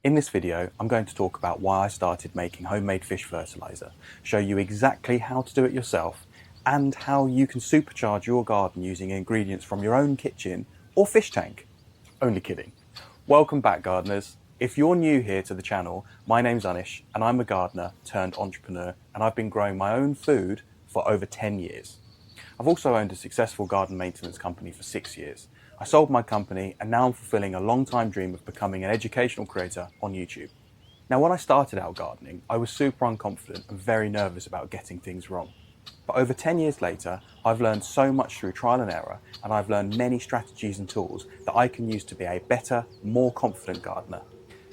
In this video, I'm going to talk about why I started making homemade fish fertiliser, show you exactly how to do it yourself, and how you can supercharge your garden using ingredients from your own kitchen or fish tank. Only kidding. Welcome back, gardeners. If you're new here to the channel, my name's Anish and I'm a gardener turned entrepreneur, and I've been growing my own food for over 10 years. I've also owned a successful garden maintenance company for 6 years. I sold my company and now I'm fulfilling a long-time dream of becoming an educational creator on YouTube. Now, when I started out gardening, I was super unconfident and very nervous about getting things wrong. But over 10 years later, I've learned so much through trial and error, and I've learned many strategies and tools that I can use to be a better, more confident gardener.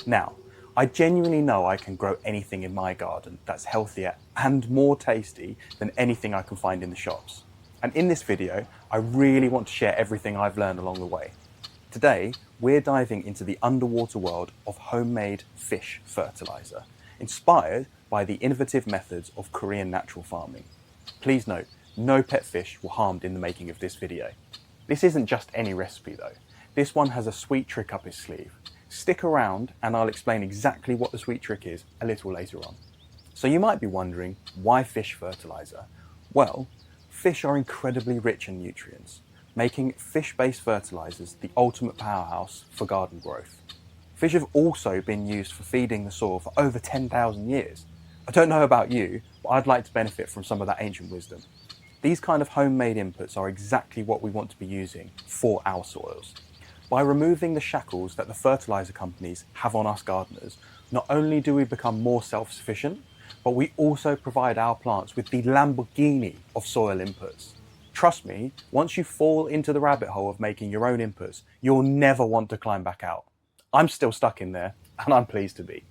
Now, I genuinely know I can grow anything in my garden that's healthier and more tasty than anything I can find in the shops. And in this video, I really want to share everything I've learned along the way. Today, we're diving into the underwater world of homemade fish fertiliser, inspired by the innovative methods of Korean natural farming. Please note, no pet fish were harmed in the making of this video. This isn't just any recipe though. This one has a sweet trick up its sleeve. Stick around and I'll explain exactly what the sweet trick is a little later on. So you might be wondering, why fish fertiliser? Well, fish are incredibly rich in nutrients, making fish-based fertilisers the ultimate powerhouse for garden growth. Fish have also been used for feeding the soil for over 10,000 years. I don't know about you, but I'd like to benefit from some of that ancient wisdom. These kind of homemade inputs are exactly what we want to be using for our soils. By removing the shackles that the fertiliser companies have on us gardeners, not only do we become more self-sufficient, but we also provide our plants with the Lamborghini of soil inputs. Trust me, once you fall into the rabbit hole of making your own inputs, you'll never want to climb back out. I'm still stuck in there, and I'm pleased to be.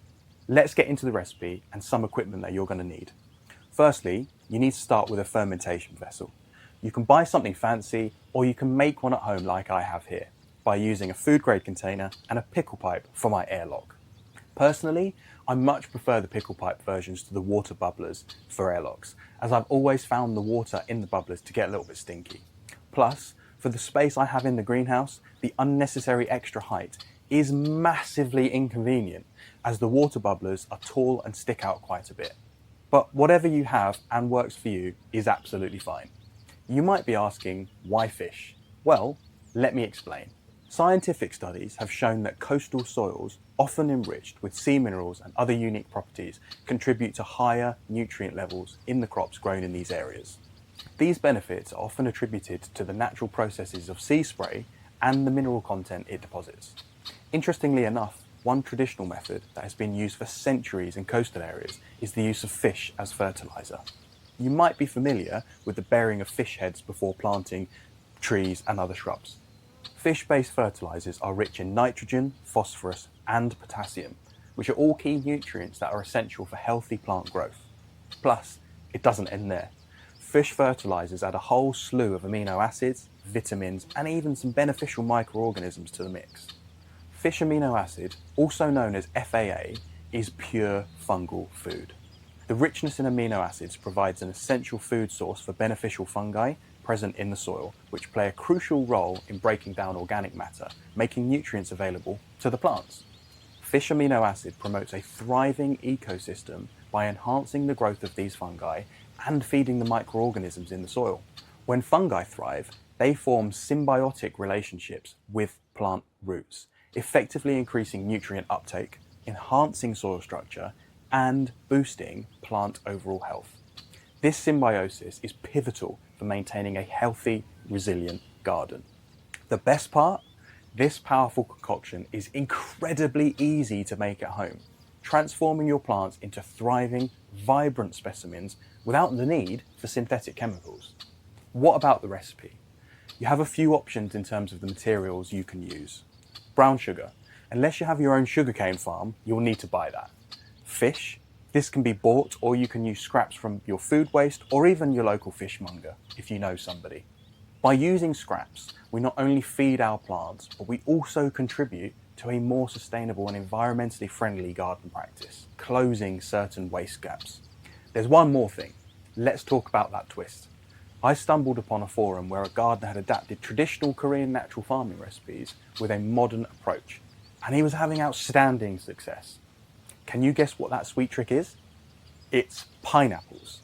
Let's get into the recipe and some equipment that you're going to need. Firstly, you need to start with a fermentation vessel. You can buy something fancy, or you can make one at home like I have here, by using a food grade container and a pickle pipe for my airlock. Personally, I much prefer the pickle pipe versions to the water bubblers for airlocks, as I've always found the water in the bubblers to get a little bit stinky. Plus, for the space I have in the greenhouse, the unnecessary extra height is massively inconvenient, as the water bubblers are tall and stick out quite a bit. But whatever you have and works for you is absolutely fine. You might be asking, why fish? Well, let me explain. Scientific studies have shown that coastal soils, often enriched with sea minerals and other unique properties, contribute to higher nutrient levels in the crops grown in these areas. These benefits are often attributed to the natural processes of sea spray and the mineral content it deposits. Interestingly enough, one traditional method that has been used for centuries in coastal areas is the use of fish as fertiliser. You might be familiar with the burying of fish heads before planting trees and other shrubs. Fish-based fertilisers are rich in nitrogen, phosphorus and potassium, which are all key nutrients that are essential for healthy plant growth. Plus, it doesn't end there. Fish fertilisers add a whole slew of amino acids, vitamins and even some beneficial microorganisms to the mix. Fish amino acid, also known as FAA, is pure fungal food. The richness in amino acids provides an essential food source for beneficial fungi present in the soil, which play a crucial role in breaking down organic matter, making nutrients available to the plants. Fish amino acid promotes a thriving ecosystem by enhancing the growth of these fungi and feeding the microorganisms in the soil. When fungi thrive, they form symbiotic relationships with plant roots, effectively increasing nutrient uptake, enhancing soil structure, and boosting plant overall health. This symbiosis is pivotal for maintaining a healthy, resilient garden. The best part? This powerful concoction is incredibly easy to make at home, transforming your plants into thriving, vibrant specimens without the need for synthetic chemicals. What about the recipe? You have a few options in terms of the materials you can use. Brown sugar. Unless you have your own sugarcane farm, you'll need to buy that. Fish. This can be bought, or you can use scraps from your food waste or even your local fishmonger if you know somebody. By using scraps, we not only feed our plants, but we also contribute to a more sustainable and environmentally friendly garden practice, closing certain waste gaps. There's one more thing. Let's talk about that twist. I stumbled upon a forum where a gardener had adapted traditional Korean natural farming recipes with a modern approach. and he was having outstanding success. Can you guess what that sweet trick is? It's pineapples.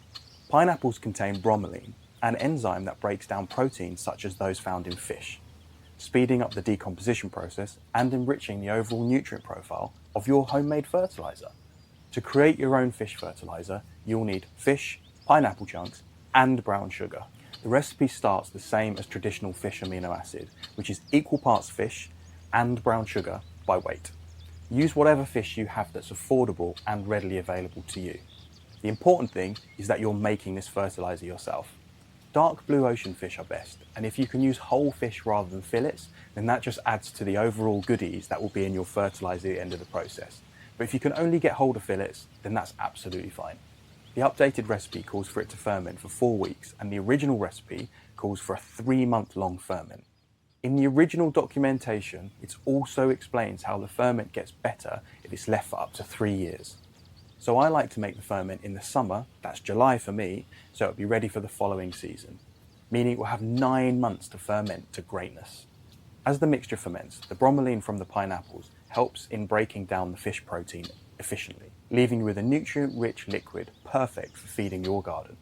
Pineapples contain bromelain, an enzyme that breaks down proteins such as those found in fish, speeding up the decomposition process and enriching the overall nutrient profile of your homemade fertiliser. To create your own fish fertiliser, you'll need fish, pineapple chunks, and brown sugar. The recipe starts the same as traditional fish amino acid, which is equal parts fish and brown sugar by weight. Use whatever fish you have that's affordable and readily available to you. The important thing is that you're making this fertiliser yourself. Dark blue ocean fish are best, and if you can use whole fish rather than fillets, then that just adds to the overall goodies that will be in your fertiliser at the end of the process. But if you can only get hold of fillets, then that's absolutely fine. The updated recipe calls for it to ferment for 4 weeks, and the original recipe calls for a 3-month-long ferment. In the original documentation, it also explains how the ferment gets better if it's left for up to 3 years. So I like to make the ferment in the summer, that's July for me, so it'll be ready for the following season, meaning it will have 9 months to ferment to greatness. As the mixture ferments, the bromelain from the pineapples helps in breaking down the fish protein efficiently, leaving you with a nutrient-rich liquid perfect for feeding your garden.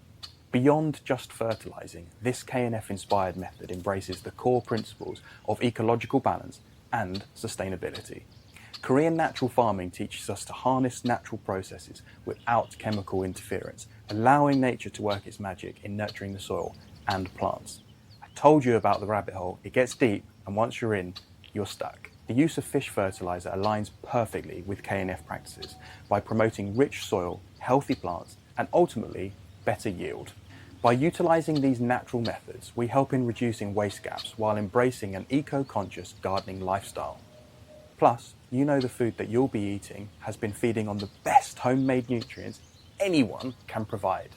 Beyond just fertilising, this KNF-inspired method embraces the core principles of ecological balance and sustainability. Korean natural farming teaches us to harness natural processes without chemical interference, allowing nature to work its magic in nurturing the soil and plants. I told you about the rabbit hole, it gets deep, and once you're in, you're stuck. The use of fish fertiliser aligns perfectly with KNF practices by promoting rich soil, healthy plants, and ultimately, better yield. By utilising these natural methods, we help in reducing waste gaps while embracing an eco-conscious gardening lifestyle. Plus, you know the food that you'll be eating has been feeding on the best homemade nutrients anyone can provide.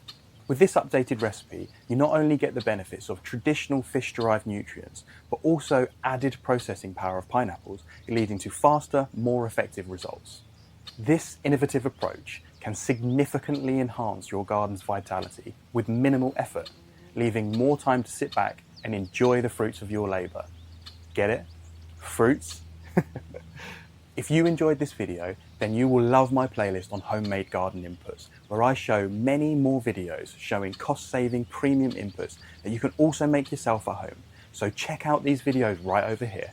With this updated recipe, you not only get the benefits of traditional fish-derived nutrients, but also added processing power of pineapples, leading to faster, more effective results. This innovative approach can significantly enhance your garden's vitality with minimal effort, leaving more time to sit back and enjoy the fruits of your labour. Get it? Fruits? If you enjoyed this video, then you will love my playlist on homemade garden inputs, where I show many more videos showing cost-saving premium inputs that you can also make yourself at home. So check out these videos right over here.